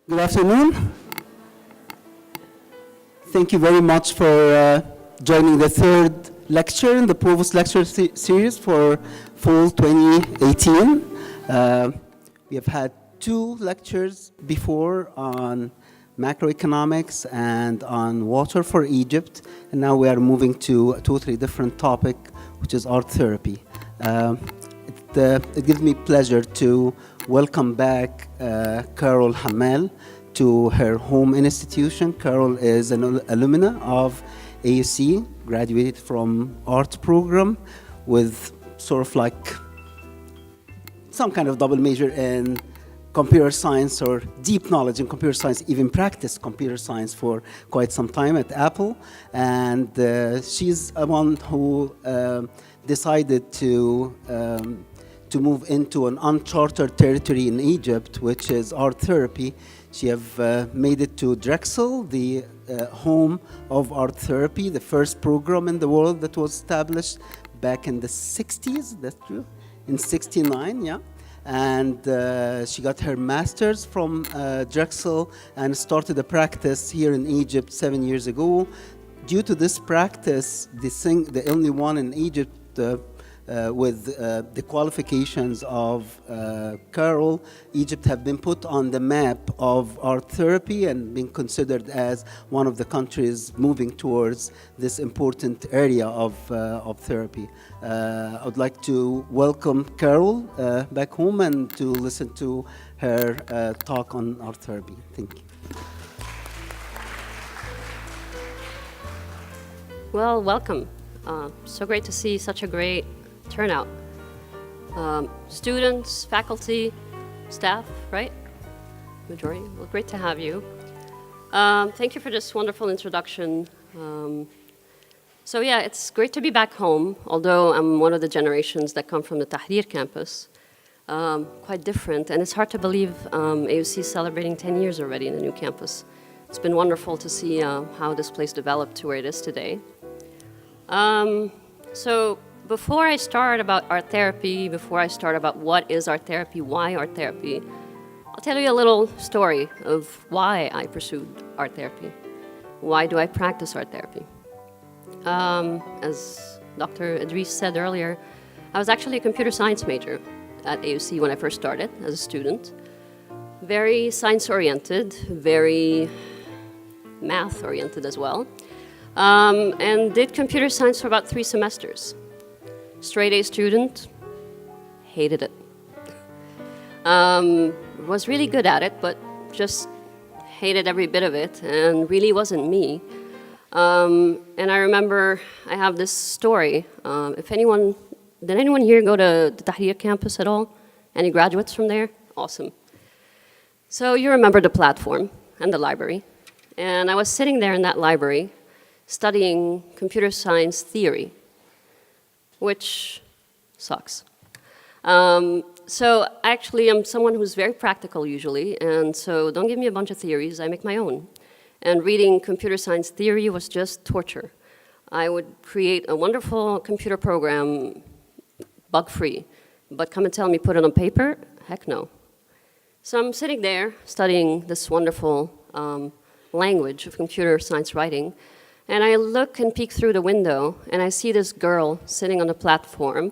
Good afternoon. Thank you very much for joining the third lecture in the Provost Lecture Series for fall 2018. We have had two lectures before on macroeconomics and on water for Egypt, and now we are moving to a totally different topic, which is art therapy. It gives me pleasure to welcome back Carol Hammal to her home institution. Carol is an alumna of AUC, graduated from art program with sort of like some kind of double major in computer science or deep knowledge in computer science, even practiced computer science for quite some time at Apple. And she's one who decided to move into an uncharted territory in Egypt, which is art therapy. She have made it to Drexel, the home of art therapy, the first program in the world that was established back in the 60s, that's true, in 69, yeah. And she got her master's from Drexel and started a practice here in Egypt 7 years ago. Due to this practice, the only one in Egypt with the qualifications of Carol, Egypt have been put on the map of art therapy and been considered as one of the countries moving towards this important area of therapy. I would like to welcome Carol back home and to listen to her talk on art therapy. Thank you. Well, welcome. So great to see such a great turnout. Students, faculty, staff, right? Majority. Well, great to have you. Thank you for this wonderful introduction. So yeah, it's great to be back home, although I'm one of the generations that come from the Tahrir campus. Quite different, and it's hard to believe AUC is celebrating 10 years already in the new campus. It's been wonderful to see how this place developed to where it is today. So before I start about art therapy, before I start about what is art therapy, why art therapy, I'll tell you a little story of why I pursued art therapy. Why do I practice art therapy? As Dr. Idris said earlier, I was actually a computer science major at AUC when I first started as a student. Very science-oriented, very math-oriented as well, and did computer science for about 3 semesters. Straight A student, hated it. Was really good at it, but just hated every bit of it, and really wasn't me. And I remember I have this story. Did anyone here go to the Tahrir campus at all? Any graduates from there? Awesome. So you remember the platform and the library. And I was sitting there in that library studying computer science theory, which sucks. So actually, I'm someone who's very practical usually, and so don't give me a bunch of theories, I make my own. And reading computer science theory was just torture. I would create a wonderful computer program, bug-free, but come and tell me put it on paper? Heck no. So I'm sitting there studying this wonderful language of computer science writing, and I look and peek through the window, and I see this girl sitting on the platform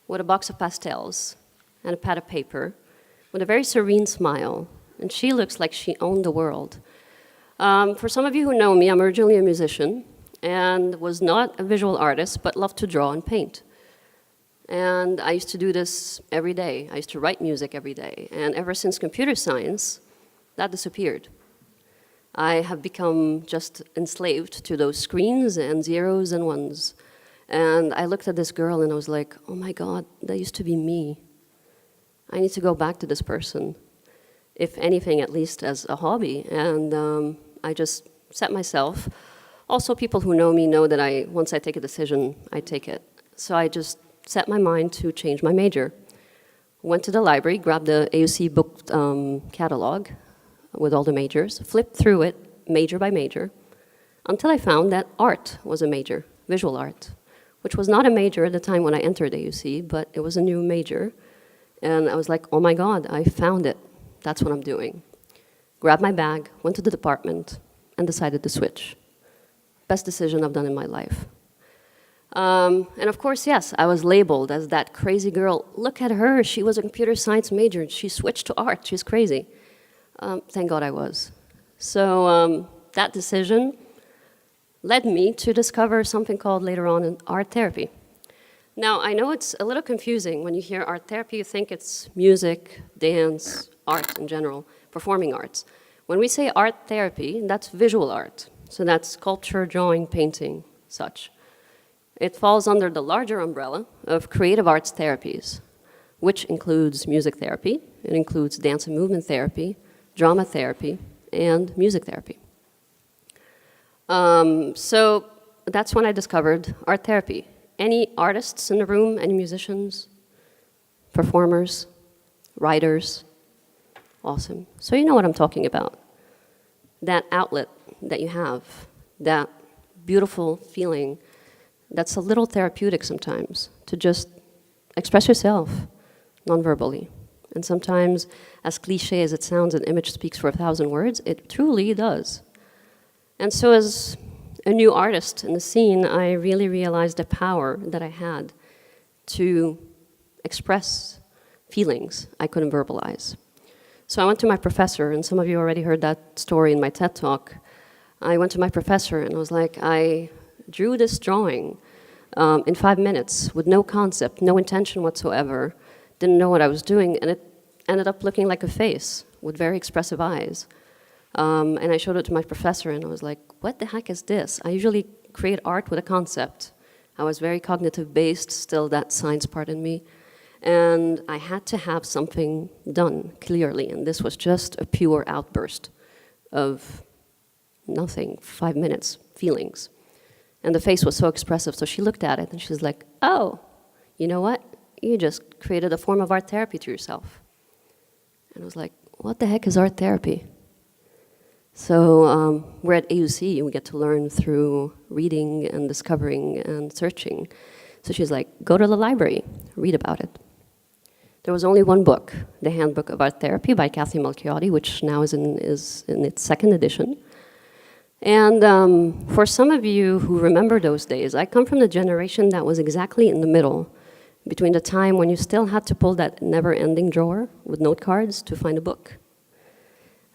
with a box of pastels and a pad of paper with a very serene smile, and she looks like she owned the world. For some of you who know me, I'm originally a musician and was not a visual artist, but loved to draw and paint. And I used to do this every day. I used to write music every day, and ever since computer science, that disappeared. I have become just enslaved to those screens and zeros and ones. And I looked at this girl and I was like, oh my God, that used to be me. I need to go back to this person, if anything, at least as a hobby. And I just set myself. Also, people who know me know that once I take a decision, I take it. So I just set my mind to change my major. Went to the library, grabbed the AUC book catalog, with all the majors, flipped through it, major by major, until I found that art was a major, visual art, which was not a major at the time when I entered AUC, but it was a new major. And I was like, oh my God, I found it. That's what I'm doing. grabbed my bag, went to the department, and decided to switch. Best decision I've done in my life. And of course, yes, I was labeled as that crazy girl. Look at her, she was a computer science major. She switched to art, she's crazy. Thank God I was. So that decision led me to discover something called later on art therapy. Now, I know it's a little confusing. When you hear art therapy, you think it's music, dance, art in general, performing arts. When we say art therapy, that's visual art. So that's sculpture, drawing, painting, such. It falls under the larger umbrella of creative arts therapies, which includes music therapy, it includes dance and movement therapy, drama therapy, and music therapy. So that's when I discovered art therapy. Any artists in the room, any musicians, performers, writers? Awesome. So you know what I'm talking about. That outlet that you have, that beautiful feeling, that's a little therapeutic sometimes, to just express yourself non-verbally. And sometimes, as cliche as it sounds, an image speaks for 1,000 words, it truly does. And so as a new artist in the scene, I really realized the power that I had to express feelings I couldn't verbalize. So I went to my professor, and some of you already heard that story in my TED Talk. I went to my professor and I was like, I drew this drawing in 5 minutes with no concept, no intention whatsoever, didn't know what I was doing, and it ended up looking like a face with very expressive eyes. And I showed it to my professor and I was like, what the heck is this? I usually create art with a concept. I was very cognitive based, still that science part in me. And I had to have something done clearly, and this was just a pure outburst of nothing, 5 minutes, feelings. And the face was so expressive, so she looked at it and she's like, oh, you know what? You just created a form of art therapy to yourself. And I was like, what the heck is art therapy? So we're at AUC, and we get to learn through reading and discovering and searching. So she's like, go to the library, read about it. There was only one book, The Handbook of Art Therapy by Kathy Malchiotti, which now is in its second edition. And for some of you who remember those days, I come from the generation that was exactly in the middle between the time when you still had to pull that never-ending drawer with note cards to find a book.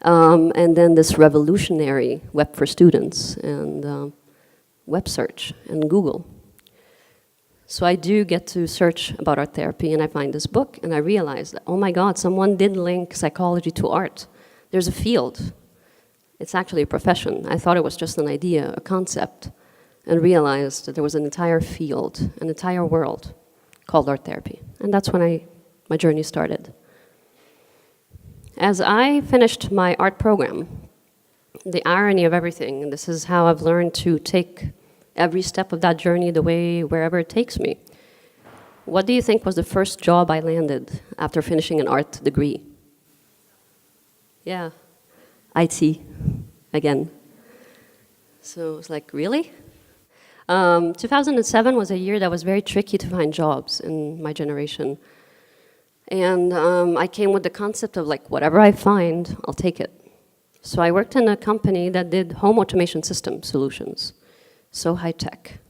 And then this revolutionary web for students and web search and Google. So I do get to search about art therapy, and I find this book, and I realize that, oh my God, someone did link psychology to art. There's a field. It's actually a profession. I thought it was just an idea, a concept, and realized that there was an entire field, an entire world called art therapy. And that's when my journey started. As I finished my art program, the irony of everything, and this is how I've learned to take every step of that journey the way wherever it takes me. What do you think was the first job I landed after finishing an art degree? Yeah, IT, again. So it's like, really? 2007 was a year that was very tricky to find jobs in my generation. And I came with the concept of like, whatever I find, I'll take it. So I worked in a company that did home automation system solutions. So high tech.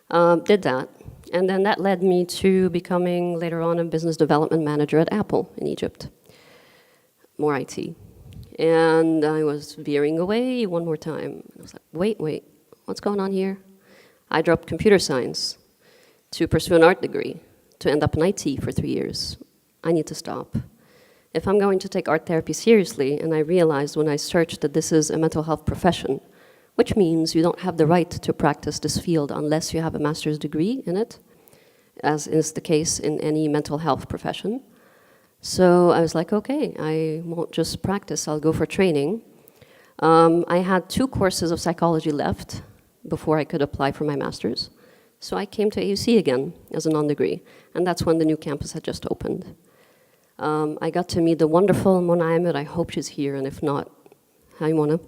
Did that, and then that led me to becoming later on a business development manager at Apple in Egypt. More IT. And I was veering away one more time. I was like, wait, what's going on here? I dropped computer science to pursue an art degree, to end up in IT for 3 years. I need to stop. If I'm going to take art therapy seriously, and I realized when I searched that this is a mental health profession, which means you don't have the right to practice this field unless you have a master's degree in it, as is the case in any mental health profession. So I was like, okay, I won't just practice, I'll go for training. I had 2 courses of psychology left before I could apply for my master's. So I came to AUC again as a non-degree, and that's when the new campus had just opened. I got to meet the wonderful Mona Ahmed. I hope she's here, and if not, hi Mona.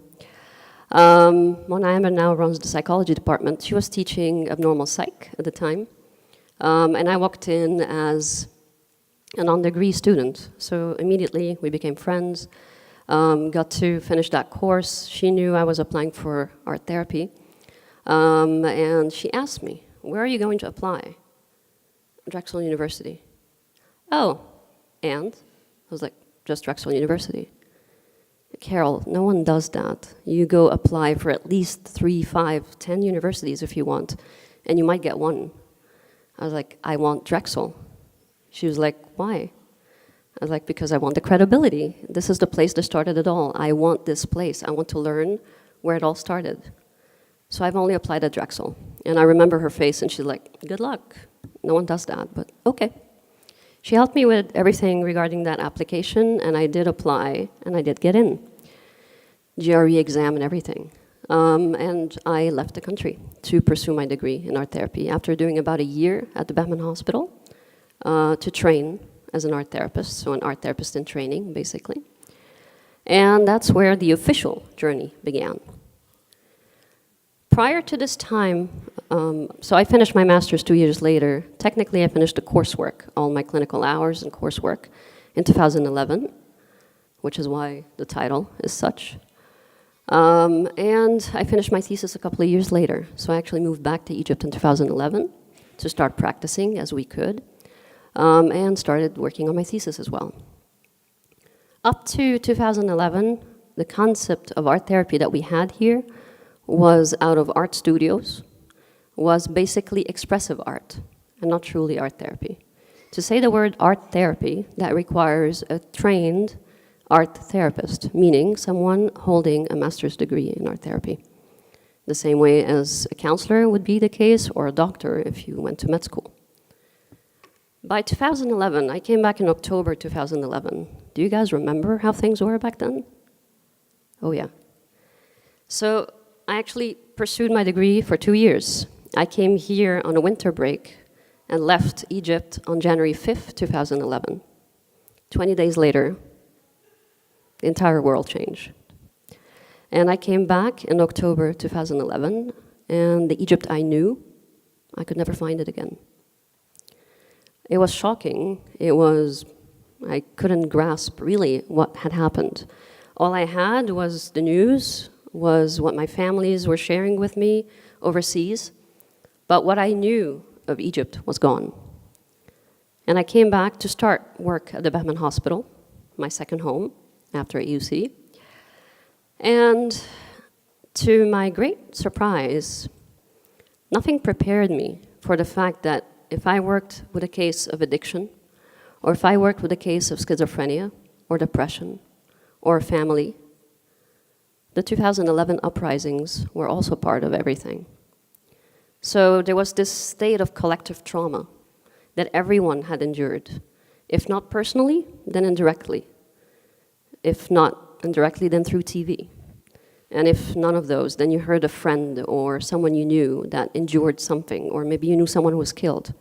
Mona Ahmed now runs the psychology department. She was teaching abnormal psych at the time. And I walked in as a non-degree student. So immediately we became friends. Got to finish that course. She knew I was applying for art therapy. And she asked me, where are you going to apply? Drexel University. Oh, and? I was like, just Drexel University. Carol, no one does that. You go apply for at least 3, 5, 10 universities if you want, and you might get one. I was like, I want Drexel. She was like, why? I was like, because I want the credibility. This is the place that started it all. I want this place. I want to learn where it all started. So I've only applied at Drexel. And I remember her face, and she's like, good luck. No one does that, but okay. She helped me with everything regarding that application, and I did apply, and I did get in. GRE exam and everything. And I left the country to pursue my degree in art therapy after doing about a year at the Batman Hospital to train as an art therapist, so an art therapist in training, basically. And that's where the official journey began. Prior to this time, so I finished my master's 2 years later. Technically, I finished the coursework, all my clinical hours and coursework, in 2011, which is why the title is such. And I finished my thesis a couple of years later. So I actually moved back to Egypt in 2011 to start practicing as we could, and started working on my thesis as well. Up to 2011, the concept of art therapy that we had here was out of art studios, was basically expressive art, and not truly art therapy. To say the word art therapy, that requires a trained art therapist, meaning someone holding a master's degree in art therapy. The same way as a counselor would be the case, or a doctor if you went to med school. By 2011, I came back in October 2011. Do you guys remember how things were back then? Oh yeah. So I actually pursued my degree for 2 years. I came here on a winter break and left Egypt on January 5th, 2011. 20 days later, the entire world changed. And I came back in October 2011, and the Egypt I knew, I could never find it again. It was shocking. I couldn't grasp really what had happened. All I had was the news, was what my families were sharing with me overseas, but what I knew of Egypt was gone. And I came back to start work at the Batman Hospital, my second home after AUC. And to my great surprise, nothing prepared me for the fact that if I worked with a case of addiction, or if I worked with a case of schizophrenia, or depression, or a family, the 2011 uprisings were also part of everything. So there was this state of collective trauma that everyone had endured, if not personally, then indirectly. If not indirectly, then through TV. And if none of those, then you heard a friend or someone you knew that endured something, or maybe you knew someone who was killed.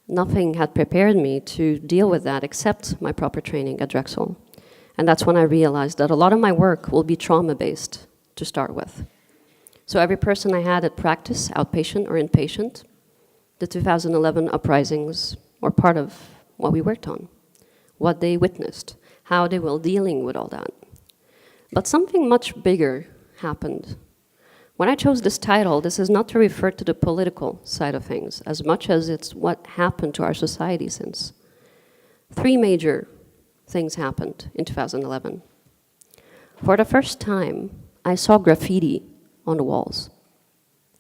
Nothing had prepared me to deal with that except my proper training at Drexel. And that's when I realized that a lot of my work will be trauma-based to start with. So every person I had at practice, outpatient or inpatient, the 2011 uprisings were part of what we worked on, what they witnessed, how they were dealing with all that. But something much bigger happened. When I chose this title, this is not to refer to the political side of things, as much as it's what happened to our society since. 3 major things happened in 2011. For the first time, I saw graffiti on the walls.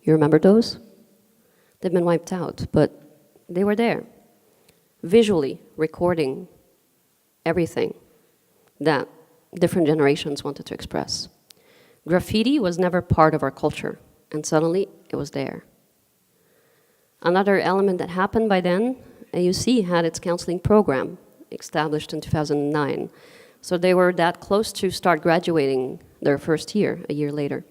You remember those? They've been wiped out, but they were there, visually recording everything that different generations wanted to express. Graffiti was never part of our culture, and suddenly it was there. Another element that happened by then, AUC had its counseling program established in 2009. So they were that close to start graduating their first year, a year later.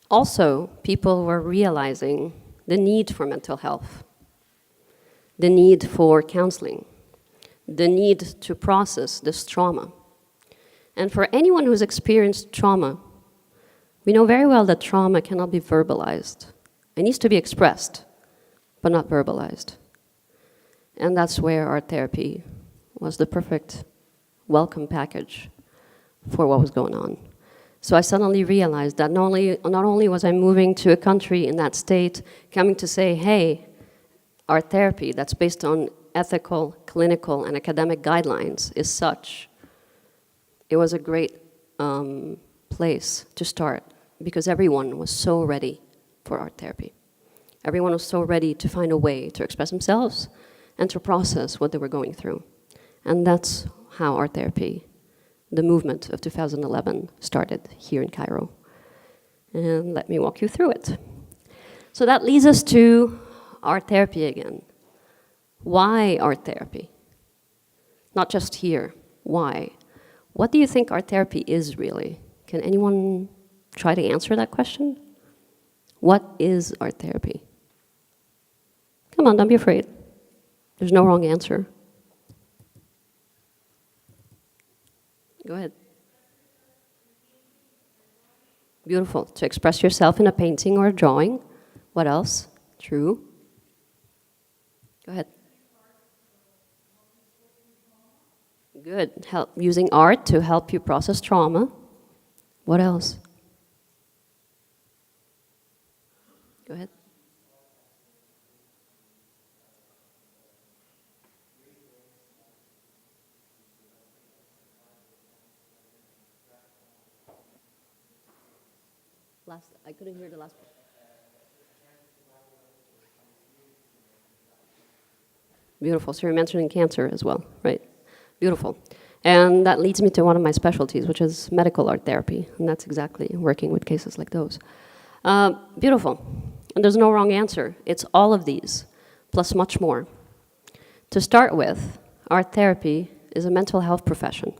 Also, people were realizing the need for mental health, the need for counseling, the need to process this trauma. And for anyone who's experienced trauma, we know very well that trauma cannot be verbalized. It needs to be expressed, but not verbalized. And that's where art therapy was the perfect welcome package for what was going on. So I suddenly realized that not only was I moving to a country in that state, coming to say, hey, art therapy that's based on ethical, clinical, and academic guidelines is such. It was a great place to start because everyone was so ready for art therapy. Everyone was so ready to find a way to express themselves and to process what they were going through. And that's how art therapy, the movement of 2011, started here in Cairo. And let me walk you through it. So that leads us to art therapy again. Why art therapy? Not just here. Why? What do you think art therapy is really? Can anyone try to answer that question? What is art therapy? Come on, don't be afraid. There's no wrong answer. Go ahead. Beautiful. To express yourself in a painting or a drawing. What else? True. Go ahead. Good. Using art to help you process trauma. What else? Go ahead. I couldn't hear the last part. Beautiful. So you're mentioning cancer as well, right? Beautiful. And that leads me to one of my specialties, which is medical art therapy. And that's exactly working with cases like those. Beautiful. And there's no wrong answer. It's all of these, plus much more. To start with, art therapy is a mental health profession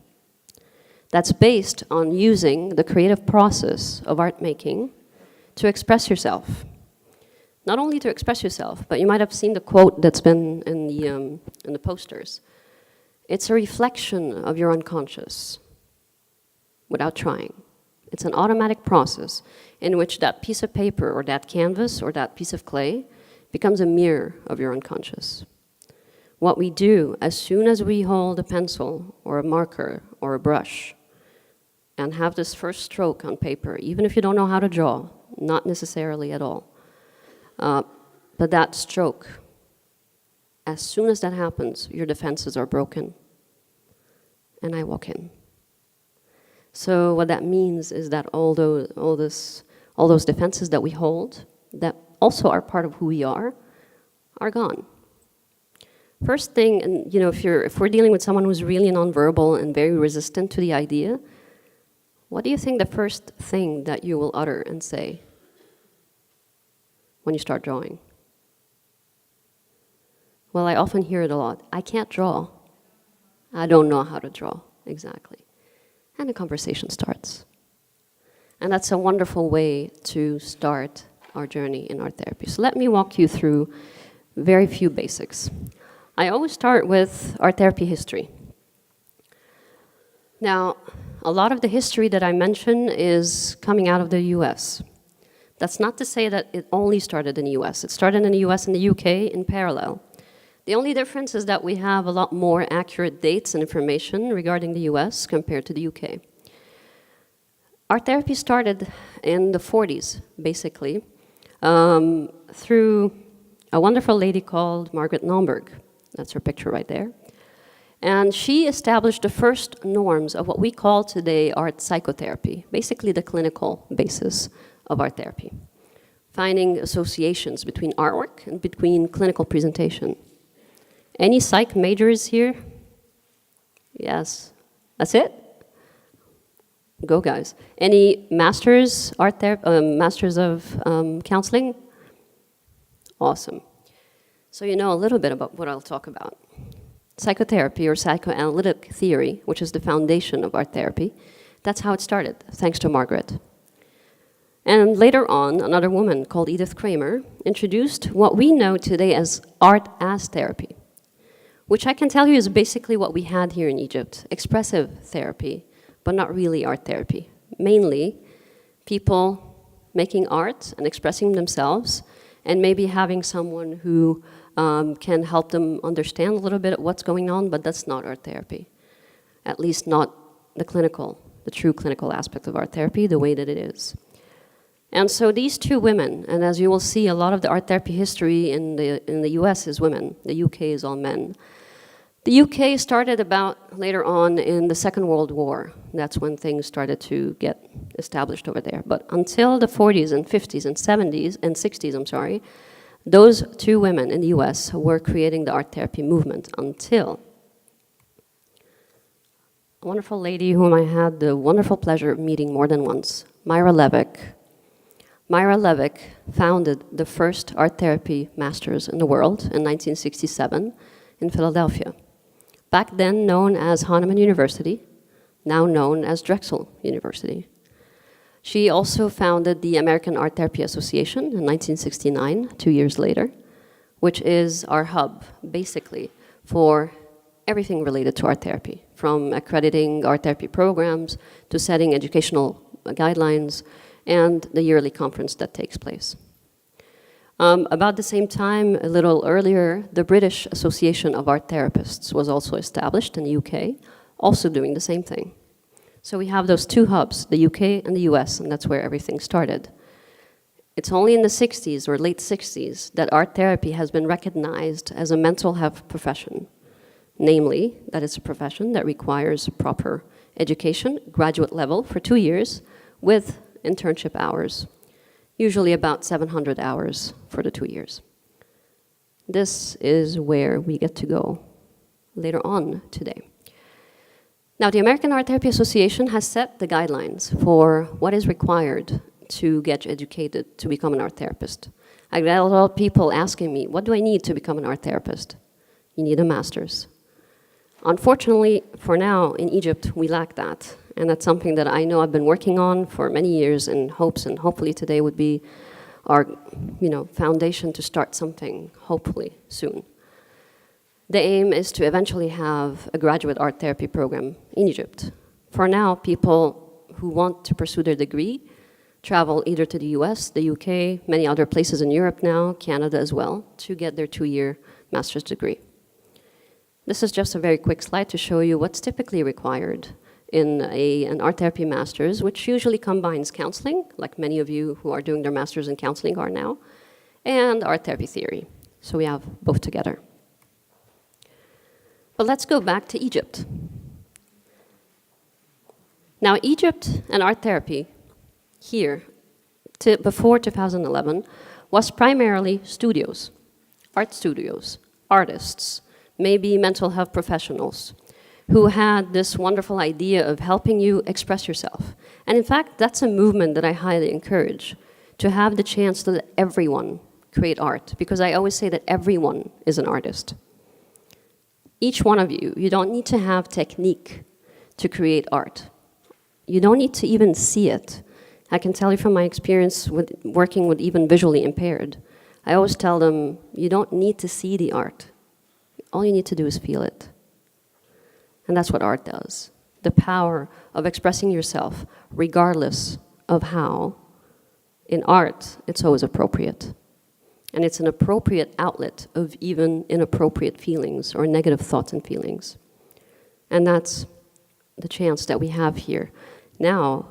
that's based on using the creative process of art making to express yourself. Not only to express yourself, but you might have seen the quote that's been in the posters. It's a reflection of your unconscious without trying. It's an automatic process in which that piece of paper or that canvas or that piece of clay becomes a mirror of your unconscious. What we do as soon as we hold a pencil or a marker or a brush and have this first stroke on paper, even if you don't know how to draw, not necessarily at all, but that stroke, as soon as that happens, your defenses are broken, and I walk in. So what that means is that all those defenses that we hold, that also are part of who we are gone. First thing, and if we're dealing with someone who's really nonverbal and very resistant to the idea, what do you think the first thing that you will utter and say when you start drawing? Well, I often hear it a lot. I can't draw. I don't know how to draw. Exactly. And the conversation starts. And that's a wonderful way to start our journey in art therapy. So let me walk you through very few basics. I always start with art therapy history. Now, a lot of the history that I mention is coming out of the US. That's not to say that it only started in the US. It started in the US and the UK in parallel. The only difference is that we have a lot more accurate dates and information regarding the US compared to the UK. Art therapy started in the 40s, basically, through a wonderful lady called Margaret Nomberg. That's her picture right there. And she established the first norms of what we call today art psychotherapy, basically the clinical basis of art therapy, finding associations between artwork and between clinical presentation. Any psych majors here? Yes. That's it? Go, guys. Any masters, masters of counseling? Awesome. So you know a little bit about what I'll talk about. Psychotherapy or psychoanalytic theory, which is the foundation of art therapy, that's how it started, thanks to Margaret. And later on, another woman called Edith Kramer introduced what we know today as art as therapy, which I can tell you is basically what we had here in Egypt, expressive therapy, but not really art therapy. Mainly, people making art and expressing themselves, and maybe having someone who can help them understand a little bit of what's going on, but that's not art therapy. at least not the true clinical aspect of art therapy the way that it is. And so these two women, and as you will see, a lot of the art therapy history in the US is women, the UK is all men. The UK started about later on in the Second World War. That's when things started to get established over there. But until the 40s and 50s and 70s and 60s, I'm sorry, those two women in the US were creating the art therapy movement until a wonderful lady whom I had the wonderful pleasure of meeting more than once, Myra Levick. Myra Levick founded the first art therapy masters in the world in 1967 in Philadelphia. Back then known as Hahnemann University, now known as Drexel University. She also founded the American Art Therapy Association in 1969, 2 years later, which is our hub, basically, for everything related to art therapy, from accrediting art therapy programs to setting educational guidelines and the yearly conference that takes place. About the same time, a little earlier, the British Association of Art Therapists was also established in the UK, also doing the same thing. So we have those two hubs, the UK and the US, and that's where everything started. It's only in the 60s or late 60s that art therapy has been recognized as a mental health profession. Namely, that it's a profession that requires proper education, graduate level for 2 years, with internship hours, usually about 700 hours for the 2 years. This is where we get to go later on today. Now, the American Art Therapy Association has set the guidelines for what is required to get educated to become an art therapist. I get a lot of people asking me, what do I need to become an art therapist? You need a master's. Unfortunately, for now, in Egypt, we lack that. And that's something that I know I've been working on for many years in hopes, and hopefully today would be our foundation to start something, hopefully, soon. The aim is to eventually have a graduate art therapy program in Egypt. For now, people who want to pursue their degree travel either to the US, the UK, many other places in Europe now, Canada as well, to get their 2-year master's degree. This is just a very quick slide to show you what's typically required in an art therapy master's, which usually combines counseling, like many of you who are doing their master's in counseling are now, and art therapy theory. So we have both together. But let's go back to Egypt. Now, Egypt and art therapy here, before 2011, was primarily studios, art studios, artists, maybe mental health professionals, who had this wonderful idea of helping you express yourself. And in fact, that's a movement that I highly encourage, to have the chance to let everyone create art, because I always say that everyone is an artist. Each one of you, you don't need to have technique to create art. You don't need to even see it. I can tell you from my experience with working with even visually impaired, I always tell them, you don't need to see the art. All you need to do is feel it. And that's what art does. The power of expressing yourself, regardless of how. In art, it's always appropriate. And it's an appropriate outlet of even inappropriate feelings or negative thoughts and feelings. And that's the chance that we have here. Now,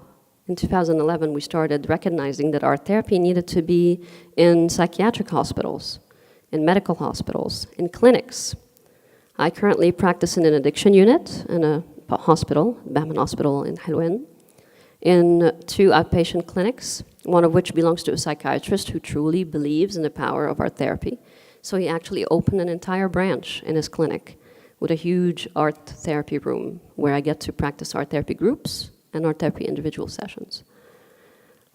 in 2011, we started recognizing that art therapy needed to be in psychiatric hospitals, in medical hospitals, in clinics. I currently practice in an addiction unit in a hospital, Bahman Hospital in Helwan, in 2 outpatient clinics, one of which belongs to a psychiatrist who truly believes in the power of art therapy. So he actually opened an entire branch in his clinic with a huge art therapy room where I get to practice art therapy groups and art therapy individual sessions.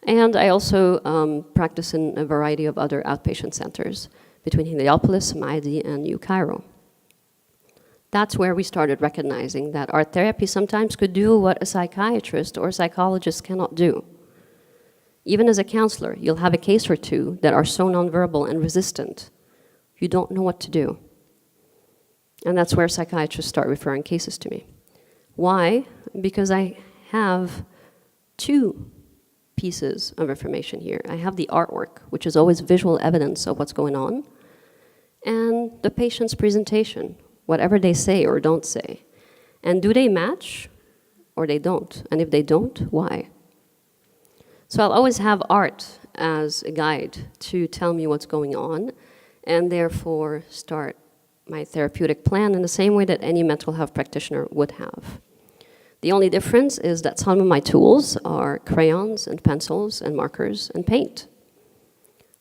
And I also practice in a variety of other outpatient centers between Heliopolis, Maadi, and New Cairo. That's where we started recognizing that art therapy sometimes could do what a psychiatrist or a psychologist cannot do. Even as a counselor, you'll have a case or two that are so nonverbal and resistant, you don't know what to do. And that's where psychiatrists start referring cases to me. Why? Because I have 2 pieces of information here. I have the artwork, which is always visual evidence of what's going on, and the patient's presentation, whatever they say or don't say. And do they match or they don't? And if they don't, why? So I'll always have art as a guide to tell me what's going on and therefore start my therapeutic plan in the same way that any mental health practitioner would have. The only difference is that some of my tools are crayons and pencils and markers and paint.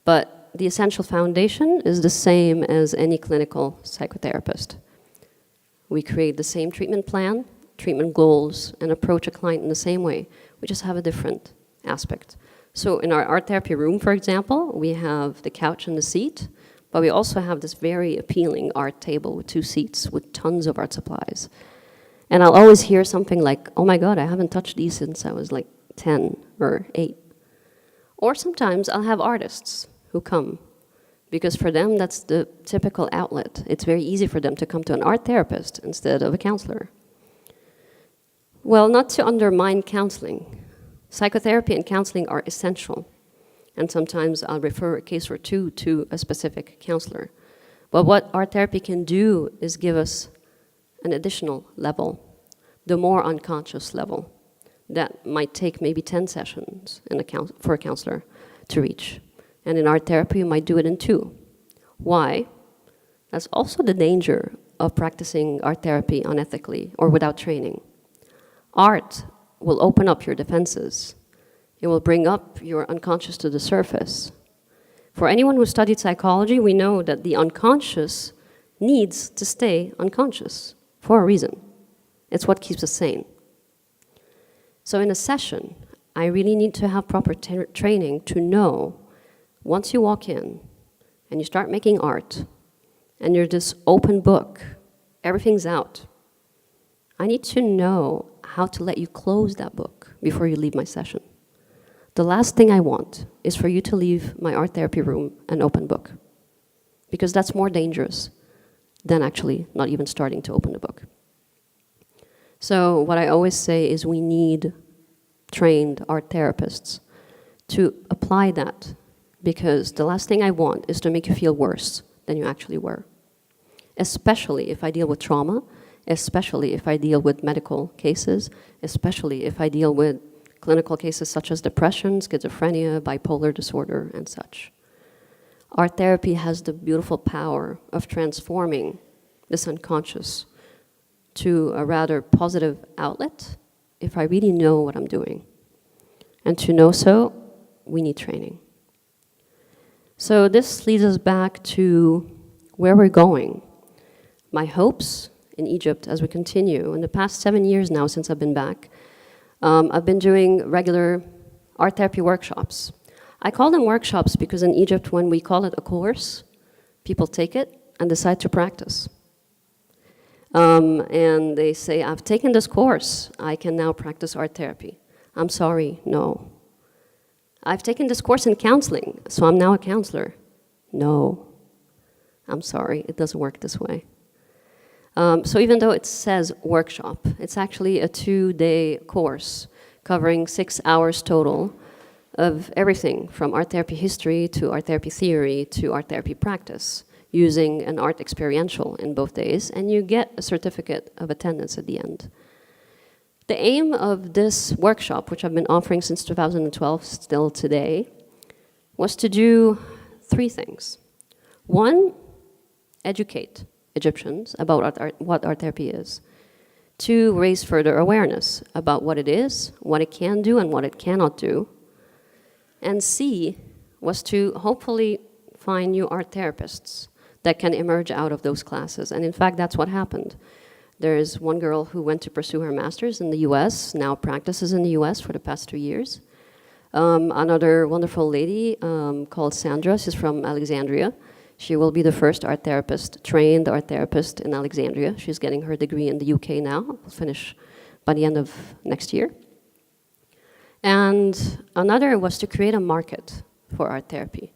But the essential foundation is the same as any clinical psychotherapist. We create the same treatment plan, treatment goals, and approach a client in the same way. We just have a different aspect. So in our art therapy room, for example, we have the couch and the seat, but we also have this very appealing art table with 2 seats with tons of art supplies. And I'll always hear something like, oh my God, I haven't touched these since I was like 10 or 8. Or sometimes I'll have artists who come, because for them that's the typical outlet. It's very easy for them to come to an art therapist instead of a counselor. Well, not to undermine counseling. Psychotherapy and counseling are essential. And sometimes I'll refer a case or two to a specific counselor. But what art therapy can do is give us an additional level, the more unconscious level, that might take maybe 10 sessions for a counselor to reach. And in art therapy, you might do it in 2. Why? That's also the danger of practicing art therapy unethically or without training. Art will open up your defenses. It will bring up your unconscious to the surface. For anyone who studied psychology, we know that the unconscious needs to stay unconscious for a reason. It's what keeps us sane. So in a session, I really need to have proper training to know, once you walk in and you start making art and you're this open book, everything's out, I need to know how to let you close that book before you leave my session. The last thing I want is for you to leave my art therapy room an open book, because that's more dangerous than actually not even starting to open the book. So what I always say is we need trained art therapists to apply that, because the last thing I want is to make you feel worse than you actually were, especially if I deal with trauma, especially if I deal with medical cases, especially if I deal with clinical cases such as depression, schizophrenia, bipolar disorder, and such. Art therapy has the beautiful power of transforming this unconscious to a rather positive outlet if I really know what I'm doing. And to know so, we need training. So this leads us back to where we're going. My hopes in Egypt as we continue. In the past 7 years now since I've been back, I've been doing regular art therapy workshops. I call them workshops because in Egypt, when we call it a course, people take it and decide to practice. And they say, I've taken this course, I can now practice art therapy. I'm sorry, no. I've taken this course in counseling, so I'm now a counselor. No. I'm sorry, it doesn't work this way. So even though it says workshop, it's actually a 2-day course covering 6 hours total of everything from art therapy history to art therapy theory to art therapy practice, using an art experiential in both days, and you get a certificate of attendance at the end. The aim of this workshop, which I've been offering since 2012, still today, was to do 3 things. 1, educate Egyptians about what art therapy is. 2, raise further awareness about what it is, what it can do, and what it cannot do. And C was to hopefully find new art therapists that can emerge out of those classes. And in fact, that's what happened. There is one girl who went to pursue her master's in the US, now practices in the US for the past 2 years. Another wonderful lady called Sandra, she's from Alexandria. She will be the first art therapist, trained art therapist in Alexandria. She's getting her degree in the UK now. Will finish by the end of next year. And another was to create a market for art therapy.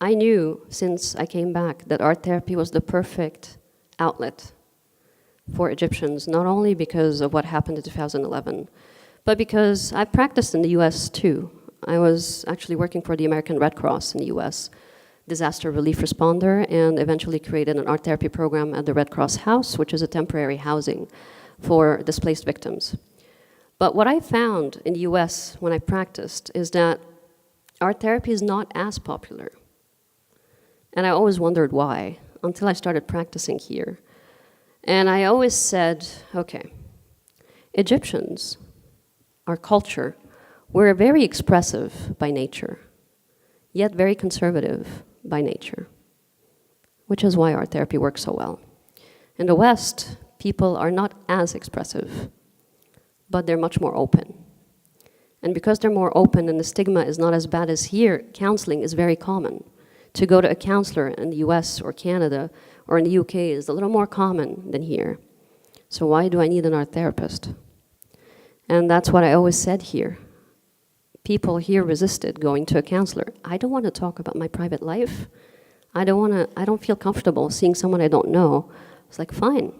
I knew since I came back that art therapy was the perfect outlet for Egyptians, not only because of what happened in 2011, but because I practiced in the US too. I was actually working for the American Red Cross in the US disaster relief responder, and eventually created an art therapy program at the Red Cross House, which is a temporary housing for displaced victims. But what I found in the US when I practiced is that art therapy is not as popular. And I always wondered why, until I started practicing here. And I always said, okay, Egyptians, our culture, we're very expressive by nature, yet very conservative by nature, which is why art therapy works so well. In the West, people are not as expressive, but they're much more open. And because they're more open and the stigma is not as bad as here, counseling is very common. To go to a counselor in the US or Canada or in the UK is a little more common than here. So why do I need an art therapist? And that's what I always said here. People here resisted going to a counselor. I don't want to talk about my private life. I don't feel comfortable seeing someone I don't know. It's like, fine,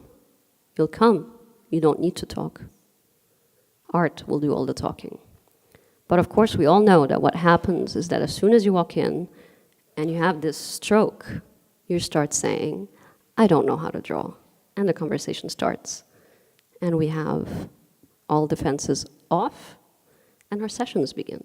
you'll come. You don't need to talk. Art will do all the talking. But of course, we all know that what happens is that as soon as you walk in and you have this stroke, you start saying, I don't know how to draw. And the conversation starts. And we have all defenses off, and our sessions begin.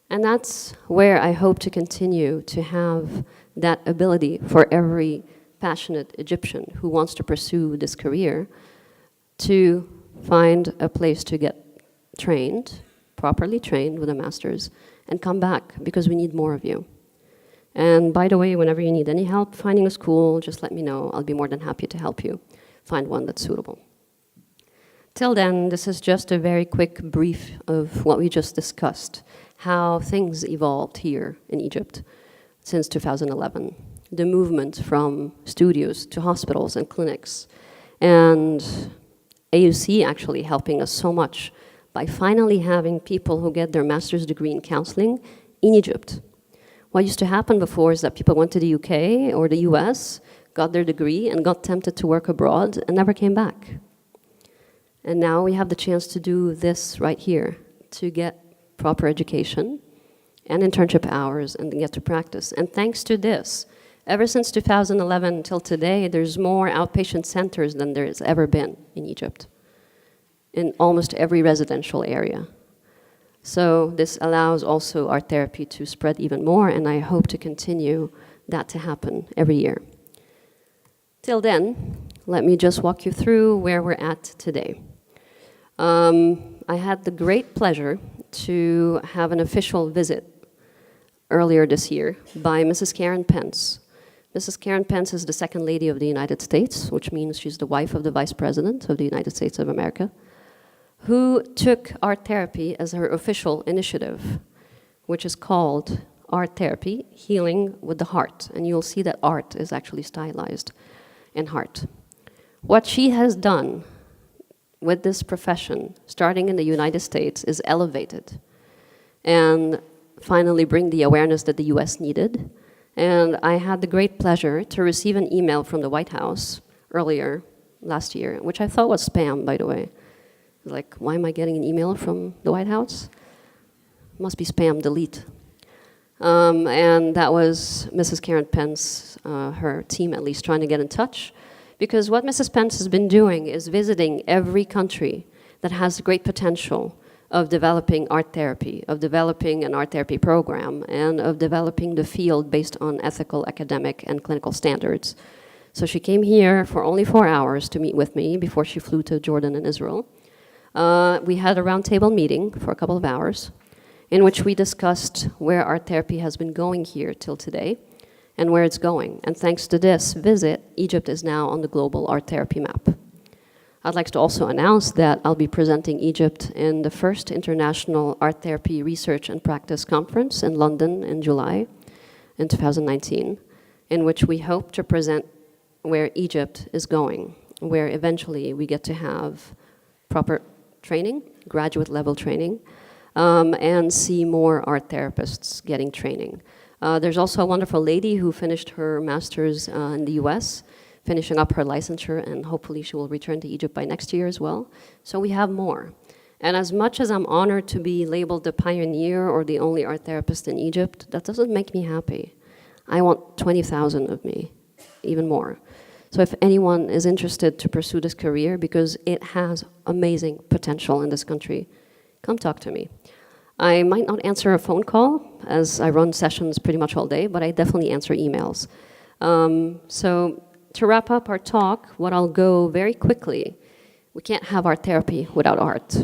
And that's where I hope to continue to have that ability for every passionate Egyptian who wants to pursue this career to find a place to get trained, properly trained with a master's, and come back, because we need more of you. And by the way, whenever you need any help finding a school, just let me know. I'll be more than happy to help you find one that's suitable. Till then, this is just a very quick brief of what we just discussed, how things evolved here in Egypt since 2011. The movement from studios to hospitals and clinics. And AUC actually helping us so much by finally having people who get their master's degree in counseling in Egypt. What used to happen before is that people went to the UK or the US, got their degree, and got tempted to work abroad and never came back. And now we have the chance to do this right here, to get proper education and internship hours and get to practice. And thanks to this, ever since 2011 until today, there's more outpatient centers than there's ever been in Egypt, in almost every residential area. So this allows also art therapy to spread even more, and I hope to continue that to happen every year. Till then, let me just walk you through where we're at today. I had the great pleasure to have an official visit earlier this year by Mrs. Karen Pence. Mrs. Karen Pence is the second lady of the United States, which means she's the wife of the Vice President of the United States of America, who took art therapy as her official initiative, which is called Art Therapy, Healing with the Heart. And you'll see that art is actually stylized in heart. What she has done with this profession, starting in the United States, is elevated and finally bring the awareness that the US needed. And I had the great pleasure to receive an email from the White House earlier last year, which I thought was spam, by the way. Like, why am I getting an email from the White House? Must be spam, delete. And that was Mrs. Karen Pence, her team at least, trying to get in touch. Because what Mrs. Pence has been doing is visiting every country that has great potential of developing art therapy, of developing an art therapy program, and of developing the field based on ethical, academic, and clinical standards. So she came here for only 4 hours to meet with me before she flew to Jordan and Israel. We had a roundtable meeting for a couple of hours in which we discussed where art therapy has been going here till today and where it's going. And thanks to this visit, Egypt is now on the global art therapy map. I'd like to also announce that I'll be presenting Egypt in the first International Art Therapy Research and Practice Conference in London in July in 2019, in which we hope to present where Egypt is going, where eventually we get to have proper training, graduate level training, and see more art therapists getting training. There's also a wonderful lady who finished her master's in the US, finishing up her licensure, and hopefully she will return to Egypt by next year as well. So we have more. And as much as I'm honored to be labeled the pioneer or the only art therapist in Egypt, that doesn't make me happy. I want 20,000 of me, even more. So if anyone is interested to pursue this career, because it has amazing potential in this country, come talk to me. I might not answer a phone call, as I run sessions pretty much all day, but I definitely answer emails. So to wrap up our talk, what I'll go very quickly, we can't have art therapy without art.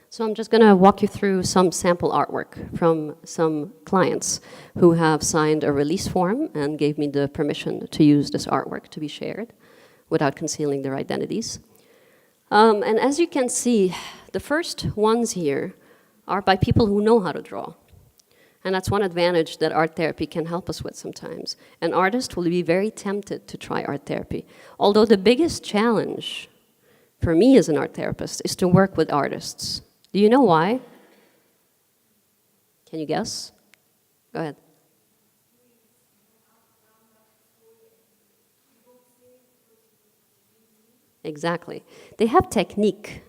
So I'm just gonna walk you through some sample artwork from some clients who have signed a release form and gave me the permission to use this artwork to be shared without concealing their identities. And as you can see, the first ones here are by people who know how to draw. And that's one advantage that art therapy can help us with sometimes. An artist will be very tempted to try art therapy. Although the biggest challenge for me as an art therapist is to work with artists. Do you know why? Can you guess? Go ahead. Exactly. They have technique.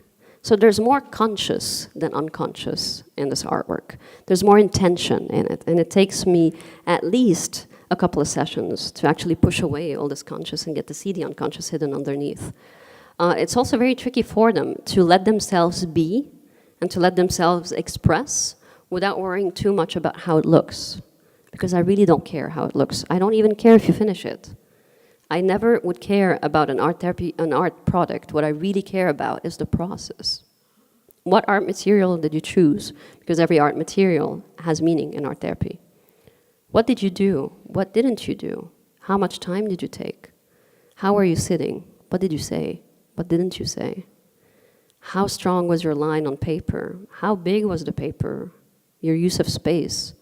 So there's more conscious than unconscious in this artwork. There's more intention in it. And it takes me at least a couple of sessions to actually push away all this conscious and get to see the unconscious hidden underneath. It's also very tricky for them to let themselves be and to let themselves express without worrying too much about how it looks. Because I really don't care how it looks. I don't even care if you finish it. I never would care about an art therapy, an art product. What I really care about is the process. What art material did you choose? Because every art material has meaning in art therapy. What did you do? What didn't you do? How much time did you take? How were you sitting? What did you say? What didn't you say? How strong was your line on paper? How big was the paper? Your use of space?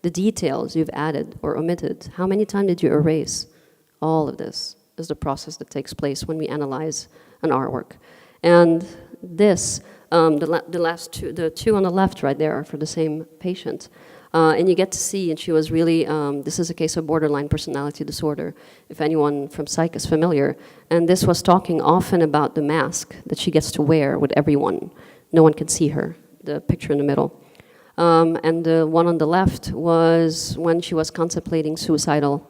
The details you've added or omitted? How many times did you erase? All of this is the process that takes place when we analyze an artwork. And this, the two on the left right there are for the same patient. And you get to see, and she was really, this is a case of borderline personality disorder, if anyone from psych is familiar. And this was talking often about the mask that she gets to wear with everyone. No one can see her, the picture in the middle. And the one on the left was when she was contemplating suicidal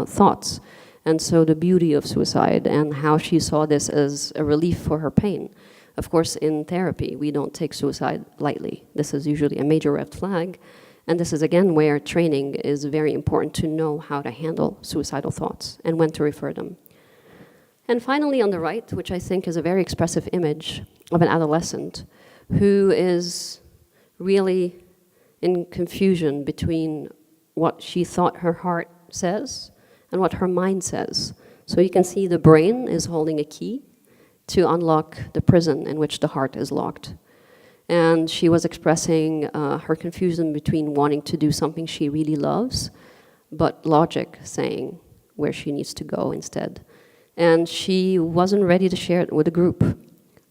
thoughts. And so the beauty of suicide and how she saw this as a relief for her pain. Of course, in therapy, we don't take suicide lightly. This is usually a major red flag. And this is, again, where training is very important to know how to handle suicidal thoughts and when to refer them. And finally, on the right, which I think is a very expressive image of an adolescent who is really in confusion between what she thought her heart says and what her mind says. So you can see the brain is holding a key to unlock the prison in which the heart is locked. And she was expressing her confusion between wanting to do something she really loves, but logic saying where she needs to go instead. And she wasn't ready to share it with a group,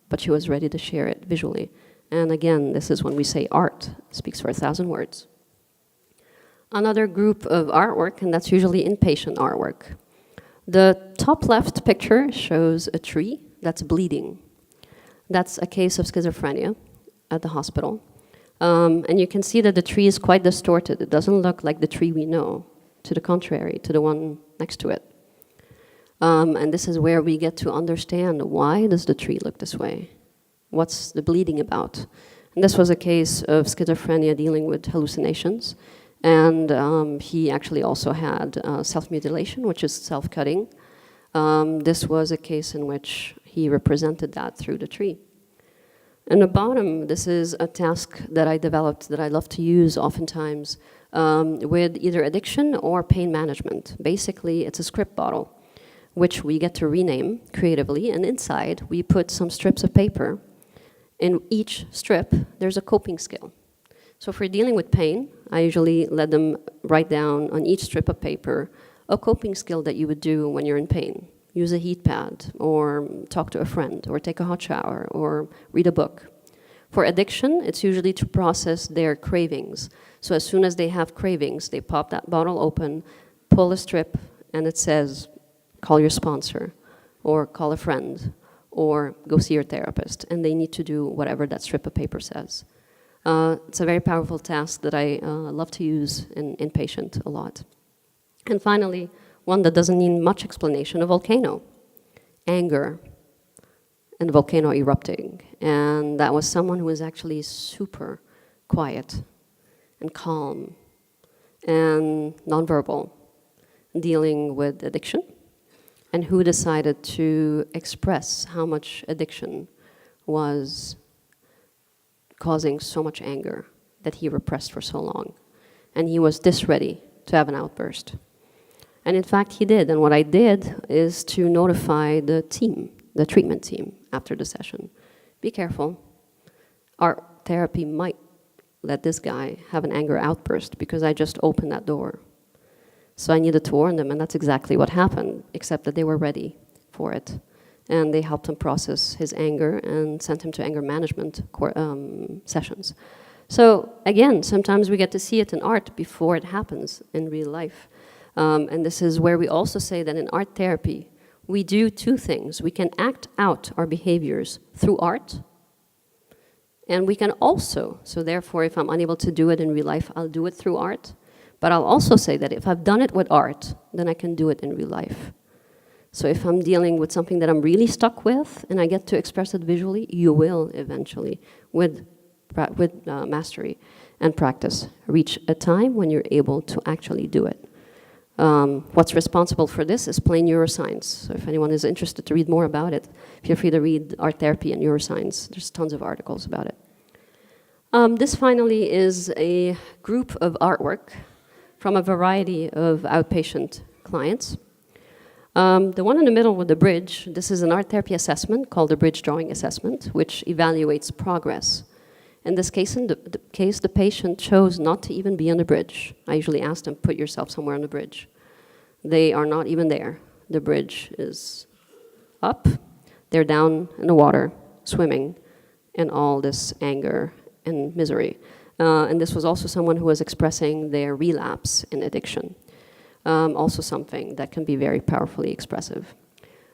but she was ready to share it visually. And again, this is when we say art speaks for 1,000 words. Another group of artwork, and that's usually inpatient artwork. The top left picture shows a tree that's bleeding. That's a case of schizophrenia at the hospital. And you can see that the tree is quite distorted. It doesn't look like the tree we know, to the contrary, to the one next to it. And this is where we get to understand why does the tree look this way? What's the bleeding about? And this was a case of schizophrenia dealing with hallucinations. And he actually also had self-mutilation, which is self-cutting. This was a case in which he represented that through the tree. In the bottom, this is a task that I developed that I love to use oftentimes with either addiction or pain management. Basically, it's a script bottle, which we get to rename creatively, and inside we put some strips of paper. In each strip, there's a coping skill. So if we're dealing with pain, I usually let them write down on each strip of paper a coping skill that you would do when you're in pain. Use a heat pad, or talk to a friend, or take a hot shower, or read a book. For addiction, it's usually to process their cravings. So as soon as they have cravings, they pop that bottle open, pull a strip, and it says, call your sponsor, or call a friend, or go see your therapist. And they need to do whatever that strip of paper says. It's a very powerful task that I love to use in Inpatient a lot. And finally, one that doesn't need much explanation, a volcano. Anger and volcano erupting. And that was someone who was actually super quiet and calm and nonverbal, dealing with addiction, and who decided to express how much addiction was causing so much anger that he repressed for so long. And he was this ready to have an outburst. And in fact, he did. And what I did is to notify the team, the treatment team, after the session. Be careful. Art therapy might let this guy have an anger outburst because I just opened that door. So I needed to warn them, and that's exactly what happened, except that they were ready for it. And they helped him process his anger and sent him to anger management sessions. So again, sometimes we get to see it in art before it happens in real life. And this is where we also say that in art therapy, we do two things. We can act out our behaviors through art, and we can also, so therefore if I'm unable to do it in real life, I'll do it through art. But I'll also say that if I've done it with art, then I can do it in real life. So if I'm dealing with something that I'm really stuck with and I get to express it visually, you will eventually, with mastery and practice, reach a time when you're able to actually do it. What's responsible for this is plain neuroscience. So if anyone is interested to read more about it, feel free to read Art Therapy and Neuroscience. There's tons of articles about it. This finally is a group of artwork from a variety of outpatient clients. The one in the middle with the bridge, this is an art therapy assessment called the Bridge Drawing Assessment, which evaluates progress. In this case, the patient chose not to even be on the bridge. I usually ask them, put yourself somewhere on the bridge. They are not even there. The bridge is up, they're down in the water, swimming, in all this anger and misery. And this was also someone who was expressing their relapse in addiction. Also something that can be very powerfully expressive.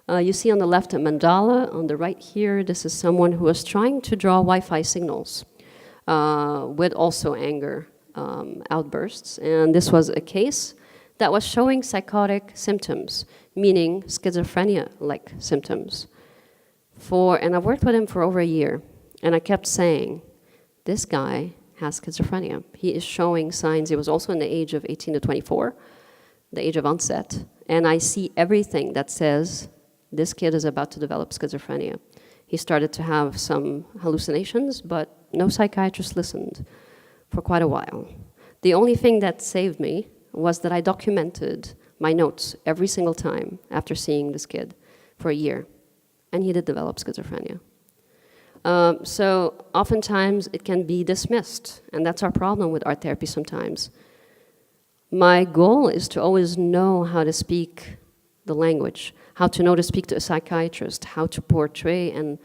You see on the left a mandala, on the right here, this is someone who was trying to draw Wi-Fi signals with also anger outbursts. And this was a case that was showing psychotic symptoms, meaning schizophrenia-like symptoms. And I've worked with him for over a year, and I kept saying, this guy has schizophrenia. He is showing signs. He was also in the age of 18 to 24, the age of onset, and I see everything that says this kid is about to develop schizophrenia. He started to have some hallucinations, but no psychiatrist listened for quite a while. The only thing that saved me was that I documented my notes every single time after seeing this kid for a year, and he did develop schizophrenia. So oftentimes it can be dismissed, and that's our problem with art therapy sometimes. My goal is to always know how to speak the language, how to know to speak to a psychiatrist, how to portray and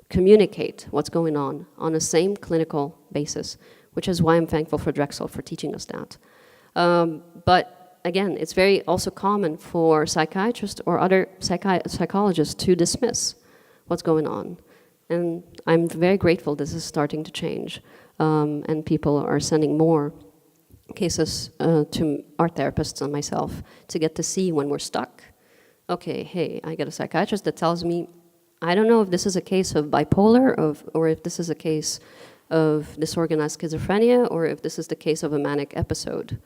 communicate what's going on a same clinical basis, which is why I'm thankful for Drexel for teaching us that. But again, it's very also common for psychiatrists or other psychologists to dismiss what's going on. And I'm very grateful this is starting to change, and people are sending more cases to art therapists and myself to get to see when we're stuck. Okay, hey, I get a psychiatrist that tells me, I don't know if this is a case of bipolar or if this is a case of disorganized schizophrenia or if this is the case of a manic episode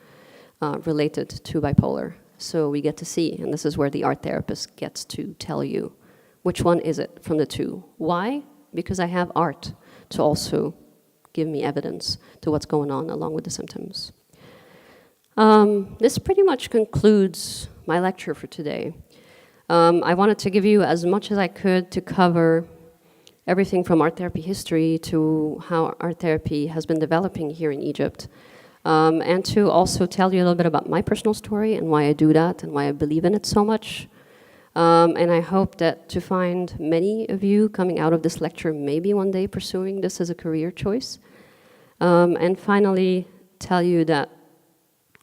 related to bipolar. So we get to see, and this is where the art therapist gets to tell you which one is it from the two. Why? Because I have art to also give me evidence to what's going on along with the symptoms. This pretty much concludes my lecture for today. I wanted to give you as much as I could to cover everything from art therapy history to how art therapy has been developing here in Egypt, and to also tell you a little bit about my personal story and why I do that and why I believe in it so much. And I hope that to find many of you coming out of this lecture maybe one day pursuing this as a career choice. And finally, tell you that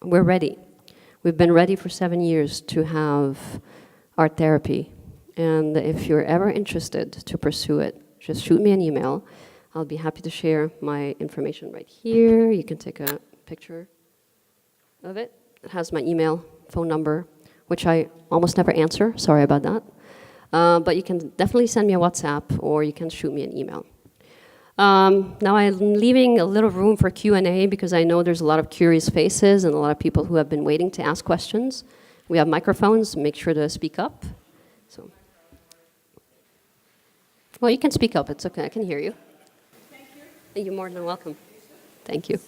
we're ready. We've been ready for 7 years to have art therapy. And if you're ever interested to pursue it, just shoot me an email. I'll be happy to share my information right here. You can take a picture of it. It has my email phone number, which I almost never answer. Sorry about that. But you can definitely send me a WhatsApp or you can shoot me an email. Now I'm leaving a little room for Q&A because I know there's a lot of curious faces and a lot of people who have been waiting to ask questions. We have microphones, make sure to speak up. So, well, you can speak up, it's okay, I can hear you. Thank you. You're more than welcome. Thank you.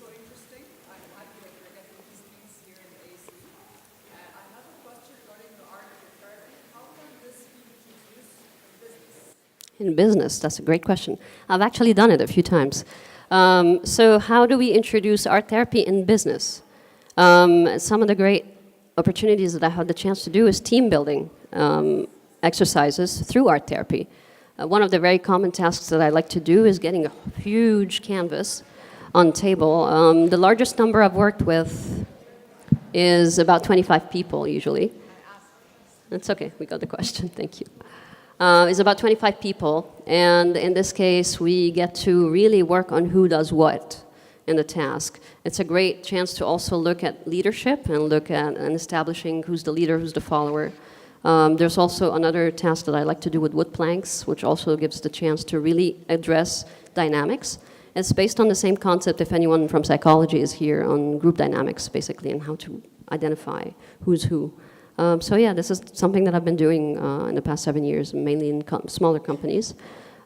In business, that's a great question. I've actually done it a few times. So how do we introduce art therapy in business? Some of the great opportunities that I had the chance to do is team building exercises through art therapy. One of the very common tasks that I like to do is getting a huge canvas on table. The largest number I've worked with is about 25 people usually. That's okay, we got the question, thank you. Is about 25 people, and in this case, we get to really work on who does what in the task. It's a great chance to also look at leadership and look at and establishing who's the leader, who's the follower. There's also another task that I like to do with wood planks, which also gives the chance to really address dynamics. It's based on the same concept, if anyone from psychology is here, on group dynamics, basically, and how to identify who's who. So yeah, this is something that I've been doing in the past 7 years, mainly in smaller companies,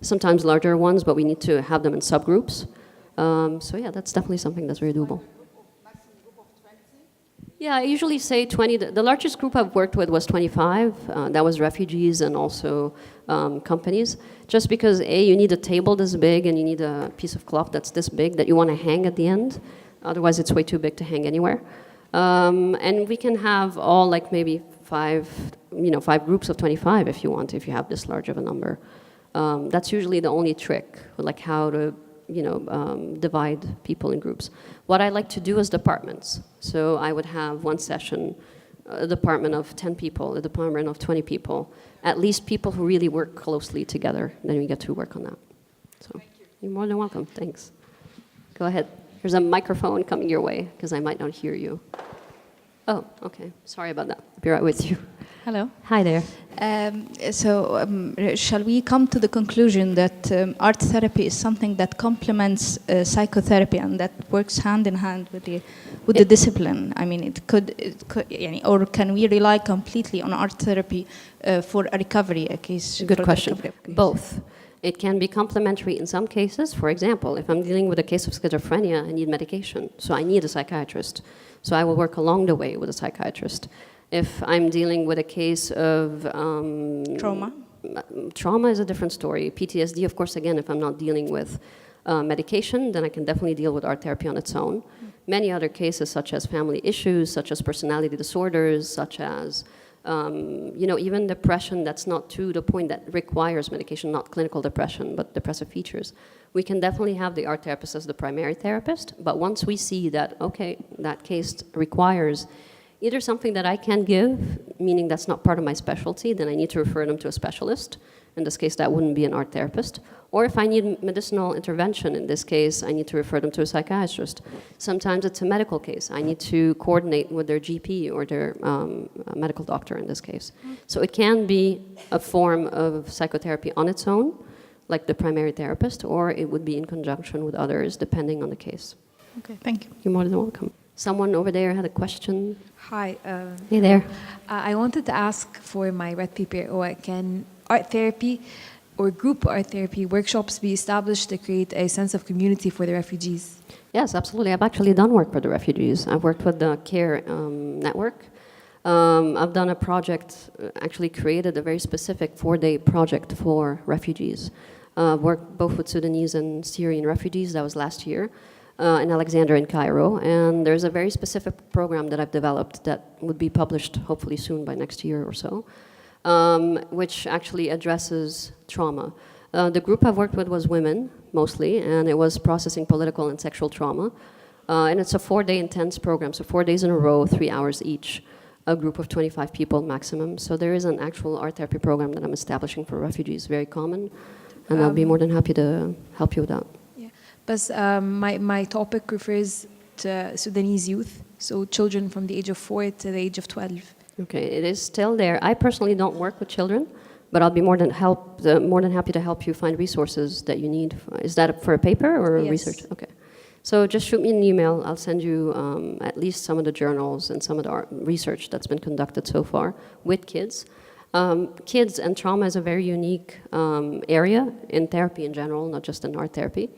sometimes larger ones, but we need to have them in subgroups. So yeah, that's definitely something that's very doable. Yeah, I usually say 20. The largest group I've worked with was 25. That was refugees and also companies. Just because you need a table this big and you need a piece of cloth that's this big that you want to hang at the end. Otherwise, it's way too big to hang anywhere. And we can have all like maybe five groups of 25 if you want, if you have this large of a number. That's usually the only trick, like how to, divide people in groups. What I like to do is departments. So I would have one session, a department of 10 people, a department of 20 people, at least people who really work closely together. Then we get to work on that. So you're more than welcome. Thanks. Go ahead. There's a microphone coming your way, because I might not hear you. Oh, okay. Sorry about that. I'll be right with you. Hello. Hi there. Shall we come to the conclusion that art therapy is something that complements psychotherapy and that works hand in hand with the discipline? I mean, it could, or can we rely completely on art therapy for a recovery, a case? Good question. Both. It can be complementary in some cases. For example, if I'm dealing with a case of schizophrenia, I need medication, so I need a psychiatrist. So I will work along the way with a psychiatrist. If I'm dealing with a case of trauma is a different story. PTSD, of course, again, if I'm not dealing with medication, then I can definitely deal with art therapy on its own. Many other cases, such as family issues, such as personality disorders, such as even depression that's not to the point that requires medication, not clinical depression, but depressive features. We can definitely have the art therapist as the primary therapist, but once we see that, okay, that case requires either something that I can give, meaning that's not part of my specialty, then I need to refer them to a specialist. In this case, that wouldn't be an art therapist. Or if I need medicinal intervention, in this case, I need to refer them to a psychiatrist. Sometimes it's a medical case. I need to coordinate with their GP or their medical doctor in this case. So it can be a form of psychotherapy on its own, like the primary therapist, or it would be in conjunction with others, depending on the case. Okay, thank you. You're more than welcome. Someone over there had a question. Hi. Hey there. I wanted to ask for my red paper, can art therapy or group art therapy workshops be established to create a sense of community for the refugees? Yes, absolutely. I've actually done work for the refugees. I've worked with the CARE network. I've done a project, actually created a very specific 4-day project for refugees. Worked both with Sudanese and Syrian refugees. That was last year. In Alexandria and Cairo, and there's a very specific program that I've developed that would be published hopefully soon by next year or so, which actually addresses trauma. The group I've worked with was women, mostly, and it was processing political and sexual trauma. And it's a 4-day intense program, so 4 days in a row, 3 hours each, a group of 25 people maximum. So there is an actual art therapy program that I'm establishing for refugees, very common, and I'll be more than happy to help you with that. But my topic refers Sudanese youth, so children from the age of 4 to the age of 12. Okay, it is still there. I personally don't work with children, but I'll be more than happy to help you find resources that you need. Is that for a paper or Yes. research? Okay. So just shoot me an email. I'll send you at least some of the journals and some of the research that's been conducted so far with kids. Kids and trauma is a very unique area in therapy in general, not just in art therapy.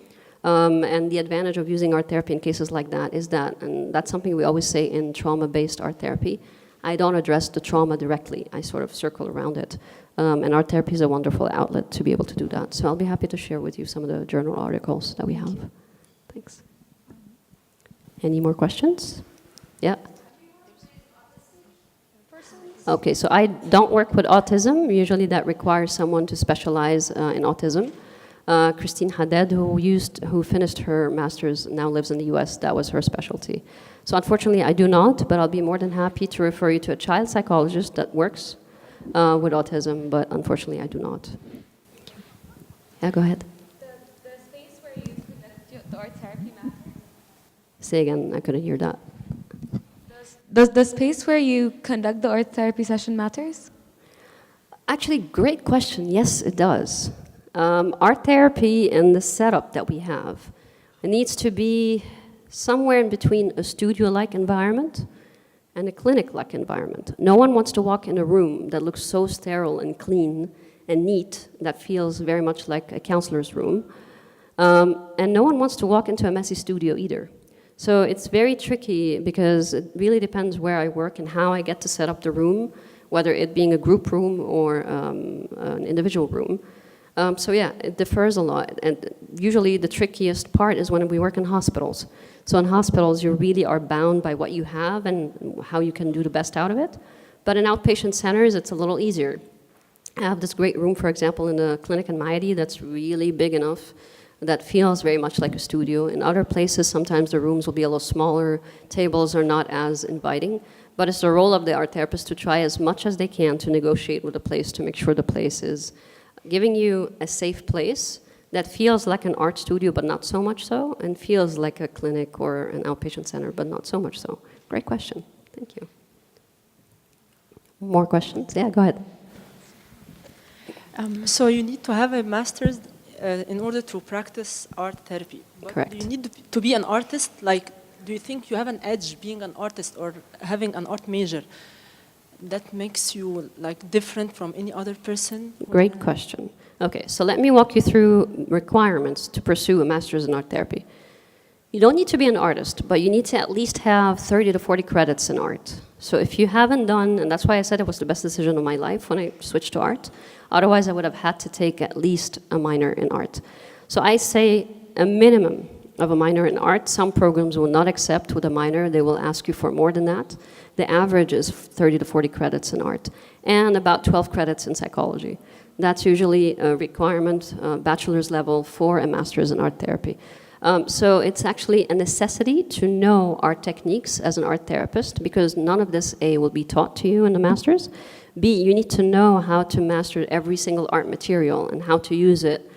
And the advantage of using art therapy in cases like that is that, and that's something we always say in trauma-based art therapy, I don't address the trauma directly. I sort of circle around it. And art therapy is a wonderful outlet to be able to do that. So I'll be happy to share with you some of the journal articles that we have. Thanks. Any more questions? Yeah? Okay, so I don't work with autism. Usually that requires someone to specialize in autism. Christine Haddad, who finished her master's, now lives in the US. That was her specialty. So unfortunately, I do not, but I'll be more than happy to refer you to a child psychologist that works with autism, but unfortunately, I do not. Yeah, go ahead. The space where you conduct the art therapy matters? Say again, I couldn't hear that. Does the space where you conduct the art therapy session matters? Actually, great question. Yes, it does. Art therapy and the setup that we have, it needs to be somewhere in between a studio-like environment and a clinic-like environment. No one wants to walk in a room that looks so sterile and clean and neat that feels very much like a counselor's room. And no one wants to walk into a messy studio either. So it's very tricky because it really depends where I work and how I get to set up the room, whether it being a group room or an individual room. So yeah, it differs a lot. And usually the trickiest part is when we work in hospitals. So in hospitals, you really are bound by what you have and how you can do the best out of it. But in outpatient centers, it's a little easier. I have this great room, for example, in the clinic in Maidi that's really big enough that feels very much like a studio. In other places, sometimes the rooms will be a little smaller, tables are not as inviting, but it's the role of the art therapist to try as much as they can to negotiate with the place to make sure the place is giving you a safe place that feels like an art studio, but not so much so, and feels like a clinic or an outpatient center, but not so much so. Great question. Thank you. More questions? Yeah, go ahead. So you need to have a master's in order to practice art therapy. But Correct. do you need to be an artist? Like, do you think you have an edge being an artist or having an art major that makes you like different from any other person? Great question. Okay, so let me walk you through requirements to pursue a master's in art therapy. You don't need to be an artist, but you need to at least have 30 to 40 credits in art. So if you haven't done, and that's why I said it was the best decision of my life when I switched to art, otherwise I would have had to take at least a minor in art. So I say a minimum of a minor in art. Some programs will not accept with a minor, they will ask you for more than that. The average is 30 to 40 credits in art, and about 12 credits in psychology. That's usually a requirement, bachelor's level for a master's in art therapy. So it's actually a necessity to know art techniques as an art therapist, because none of this, A, will be taught to you in the master's. B, you need to know how to master every single art material and how to use it,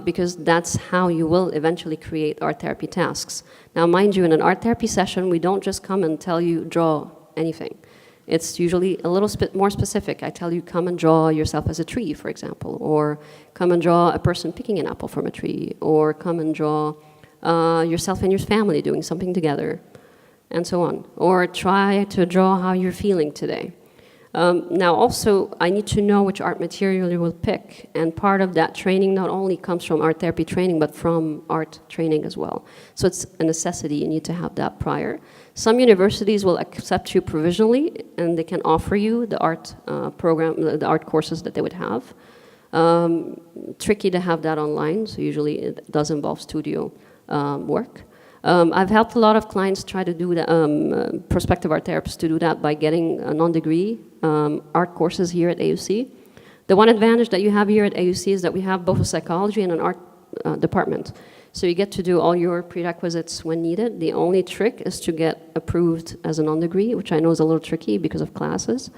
because that's how you will eventually create art therapy tasks. Now, mind you, in an art therapy session, we don't just come and tell you, draw anything. It's usually a little bit more specific. I tell you, come and draw yourself as a tree, for example, or come and draw a person picking an apple from a tree, or come and draw yourself and your family doing something together, and so on. Or try to draw how you're feeling today. Now also, I need to know which art material you will pick, and part of that training not only comes from art therapy training, but from art training as well. So it's a necessity, you need to have that prior. Some universities will accept you provisionally, and they can offer you the art program, the art courses that they would have. Tricky to have that online, so usually it does involve studio work. I've helped a lot of clients try to do that, prospective art therapists to do that by getting a non-degree art courses here at AUC. The one advantage that you have here at AUC is that we have both a psychology and an art department. So you get to do all your prerequisites when needed. The only trick is to get approved as a non-degree, which I know is a little tricky because of classes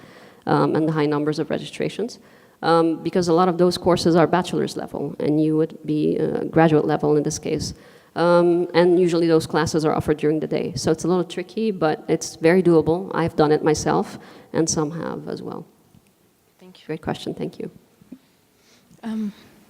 and the high numbers of registrations. Because a lot of those courses are bachelor's level, and you would be graduate level in this case. And usually those classes are offered during the day. So it's a little tricky, but it's very doable. I've done it myself, and some have as well. Thank you. Great question, thank you.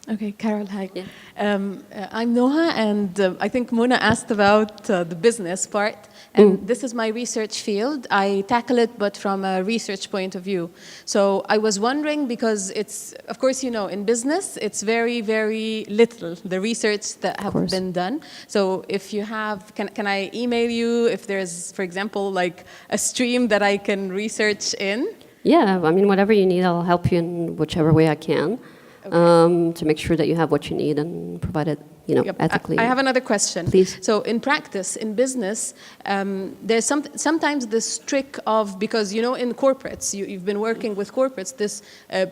Okay, Carol, hi. Yeah. I'm Noha, and I think Mona asked about the business part. And this is my research field. I tackle it, but from a research point of view. So I was wondering, because it's, of course, you know, in business, it's very, very little, the research that have been done. So if you have, can I email you if there's, for example, like a stream that I can research in? Yeah, I mean, whatever you need, I'll help you in whichever way I can. To make sure that you have what you need and provide it, you know, ethically. I have another question. Please. So in practice, in business, there's sometimes this trick of, because, you know, in corporates, you've been working with corporates, this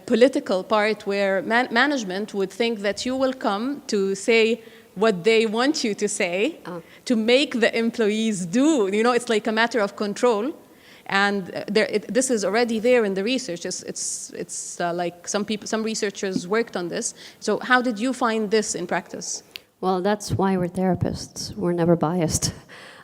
political part where management would think that you will come to say what they want you to say, to make the employees do. You know, it's like a matter of control. And this is already there in the research. It's like some researchers worked on this. So how did you find this in practice? Well, that's why we're therapists. We're never biased.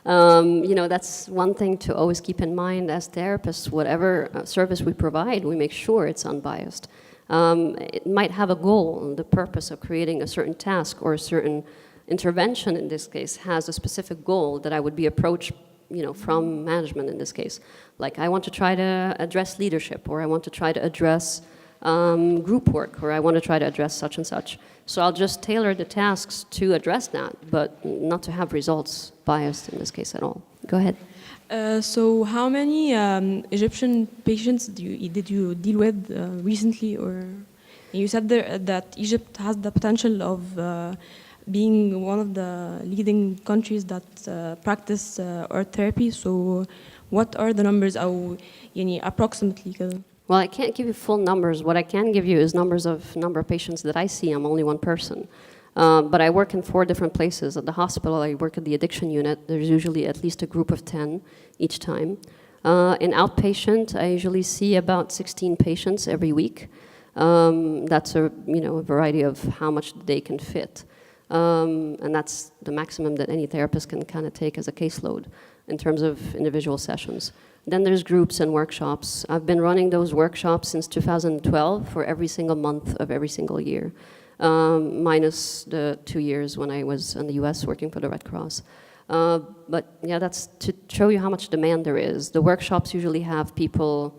You know, that's one thing to always keep in mind as therapists. Whatever service we provide, we make sure it's unbiased. It might have a goal. The purpose of creating a certain task or a certain intervention, in this case, has a specific goal that I would be approached, you know, from management in this case. Like, I want to try to address leadership, or I want to try to address group work, or I want to try to address such and such. So I'll just tailor the tasks to address that, but not to have results biased in this case at all. Go ahead. So how many Egyptian patients did you deal with recently? Or you said that Egypt has the potential of being one of the leading countries that practice art therapy. So what are the numbers, أو يعني approximately كده? Well, I can't give you full numbers. What I can give you is number of patients that I see. I'm only one person. But I work in 4 different places. At the hospital, I work at the addiction unit. There's usually at least a group of 10 each time. In outpatient, I usually see about 16 patients every week. That's a variety of how much they can fit. And that's the maximum that any therapist can kind of take as a caseload in terms of individual sessions. Then there's groups and workshops. I've been running those workshops since 2012 for every single month of every single year, minus the 2 years when I was in the US working for the Red Cross. But yeah, that's to show you how much demand there is. The workshops usually have people,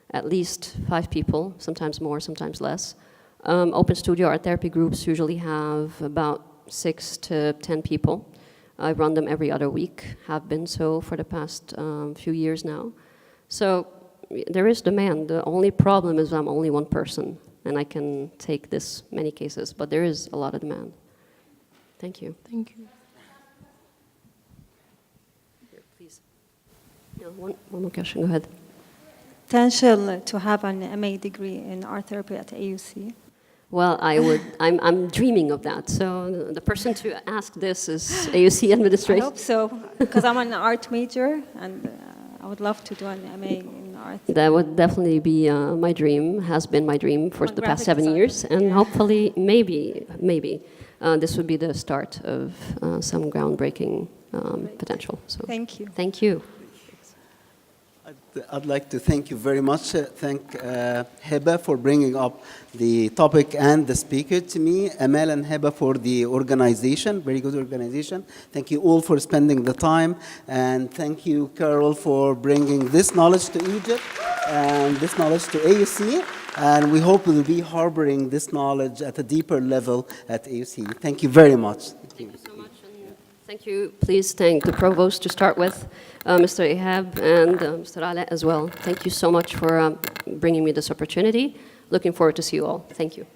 at least 5 people, sometimes more, sometimes less. Open studio art therapy groups usually have about 6 to 10 people. I run them every other week, have been so for the past few years now. So there is demand. The only problem is I'm only one person, and I can take this many cases, but there is a lot of demand. Thank you. Thank you. Here, please. No, one more question, go ahead. Potential to have an MA degree in art therapy at AUC? Well, I'm dreaming of that. So the person to ask this is AUC I administration. hope so, because I'm an art major, and I would love to do an MA in art. That would definitely be my dream, has been my dream for the past 7 years. And hopefully, maybe, this would be the start of some groundbreaking potential. So Thank you. Thank you. I'd like to thank you very much. Thank Heba for bringing up the topic and the speaker to me. Amal and Heba for the organization, very good organization. Thank you all for spending the time. And thank you, Carol, for bringing this knowledge to Egypt and this knowledge to AUC. And we hope we'll be harboring this knowledge at a deeper level at AUC. Thank you very much. Thank you so much. And thank you. Please thank the Provost to start with, Mr. Ihab and Mr. Ala as well. Thank you so much for bringing me this opportunity. Looking forward to see you all. Thank you.